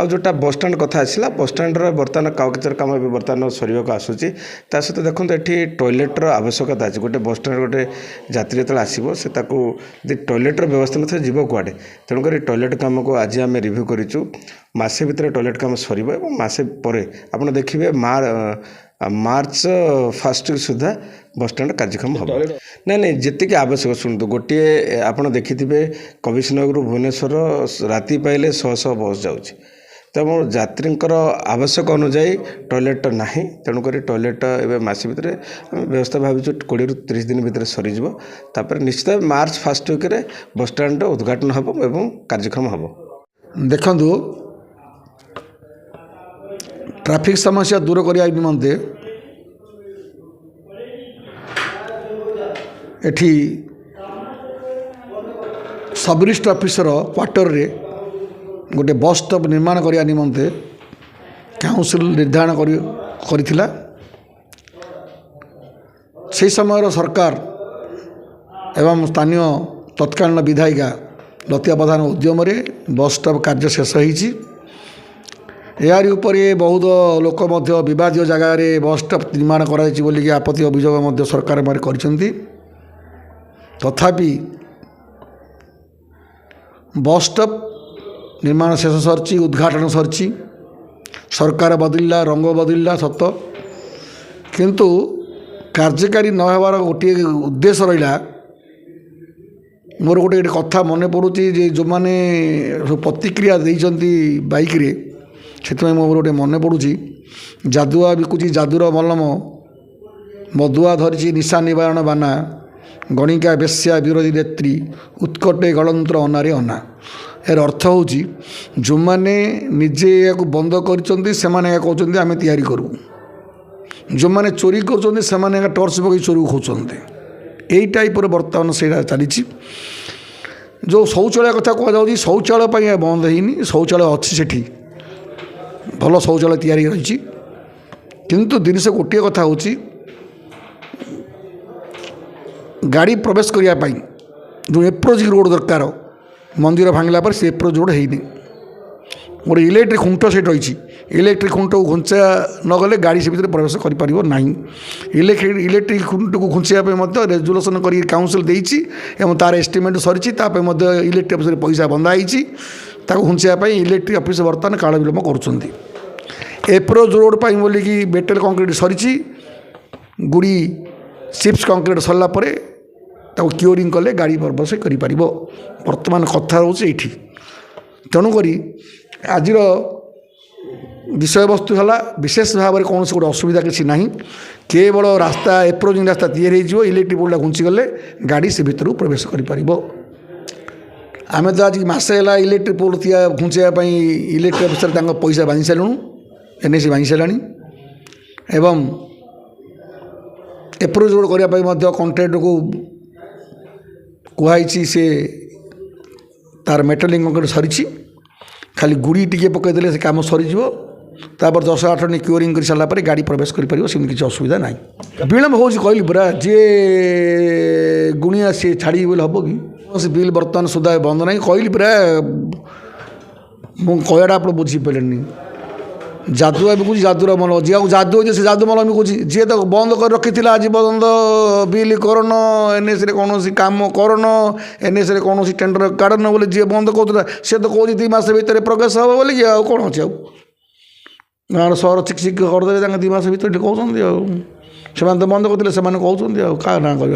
आ जोटा बसस्टाण कथा आसला बसस्टाण्र बर्तमान कागजर कम भी बर्तमान सरवाक आसूसी सहित देखो ये टॉयलेट्र आवश्यकता अच्छे गोटे बसस्टाण गोटे यात्री जो आसो से टॉयलेट्र व्यवस्था न जीव कुआडे तेणुक टॉयलेट कम को आज आम रिव्यू करूँ मसे भितर टॉयलेट कम सर मसे पर आप देखिए मार्च फर्स्ट सुधा बसस्टाण कार्यक्रम हम ना नहीं जी आवश्यक शुणु गोटे आप देखि कविशनगर भुवनेश्वर राति पाइले 100 बस जाऊँगी तेणु यात्री आवश्यक अनुजाई टॉयलेट ना तेणुक टॉयलेट एवं मसे भितर व्यवस्था भावी 20 ରୁ 30 दिन भितर सरीपर निश्चित मार्च फर्स्ट वीक बसस्टाण उद्घाटन हम एवं कार्यक्रम हम देखु ट्रैफिक समस्या दूर करने निमंते एठी सब रिस्ट ऑफिसर क्वार्टर रे गोटे बस स्टॉप निर्माण करने निमंते काउंसिल निर्धारण करिथिला से समय सरकार एवं स्थानीय तत्कालीन विधायिका लतिया प्रधान उद्यम बस स्टॉप कार्य शेष होईछि यार उपरे बहुत लोक विवादित जगार बस स्टॉप निर्माण कर आपत्ति अभियोग सरकार कर तथापि बस स्टॉप निर्माण शेष सरी उद्घाटन सरी सरकार बदलला रंग बदलला सत किंतु कार्यकारी न होवार गोटे उद्देश्य रहा मोर गोटे कथा मन पड़ुची जो मैंने प्रतिक्रिया देइचंती बाइक रे से मोर गोटे मन पड़ुची जादुआ बिकुची जादुर मलम मदुआ धरी निशा निवारण बाना गणिका बेश्या विरोधी नेत्री उत्कटे गणतंत्र अनारे अना यार अर्थ हूँ जो मैंने निजे या बंद कर कहते आम तैयारी करूँ जो मैंने चोरी कर टर्च पकई चोरी खोचते यही टाइप बर्तमान से चली जो शौचालय कथा कहुँ शौचालय बंद होनी शौचालय अच्छी सेठी भल शौचालय तैयारी रही किंतु जिनस गोटे कथा हूँ गाड़ी प्रवेश करने जो एप्रोच रोड दरकार मंदिर भांगला पर से एप्रोच रोड है गोटे इलेक्ट्रिक खुंट से रही इलेक्ट्रिक खुंट को घुंचा नगले गाड़ी से भीतर प्रवेश करना इलेक्ट्रिक खुंट को घुंचाई रेजुलेसन कर काउंसिल देती तार एस्टिमेट सरी इलेक्ट्रिक ऑफिस पैसा बंधाई घुंचाई इलेक्ट्रिक ऑफिस बर्तमान काल विलम्ब कर एप्रोच रोड पर बोलिकी बेटेल कंक्रीट सरी गुड़ी चिप्स कंक्रीट सरला क्योरिंग कले गाड़ी प्रवेश कर बर्तमान कथा रोचे तेणुक आज विषय वस्तु है विशेष भाव में कौन गोटे असुविधा किसी ना केवल रास्ता एप्रोचिंग रास्ता तैयारी हो इलेक्ट्रिक पोल घुंचीगले गाड़ी से भीतर प्रवेश कर आम तो आज मसे है इलेक्ट्रिक पोल घुंचाई इलेक्ट्रिक ऑफिसर पैसा बांधि सारूँ एनएसी बांधि सारा एवं एप्रोच रोड करने कॉन्ट्रैक्टर को कहुई से तार मेटालिंग कंक्रीट सरी खाली गुड़ी टी पकईदे से कम सरीज तापर 10-8 दिन क्योरिंग कर सारापर गाड़ी प्रवेश कर किसी असुविधा ना विलम्ब हो कहली पूरा जी गुणिया सी छाड़ी बोले हम कि बिल बर्तमान सुधा बंद ना कहली पूरा मुझा आप बुझीपारे जादुआ बिकुची जादुर मल जी जादू हो से जादू मल बिकुची जी तो बंद कर रखी आज पर्यंत बिल करन एनएस कौन कम करन एनएस कौन टेंडर काढ़न बोले जी बंद कहता सी तो कौन 2 मास भितर प्रोग्रेस हम बोलिए आ कौन अच्छे गाँव सहर चिक चिक करदे 2 मास भितर कहते से बंद करते क्या ना कह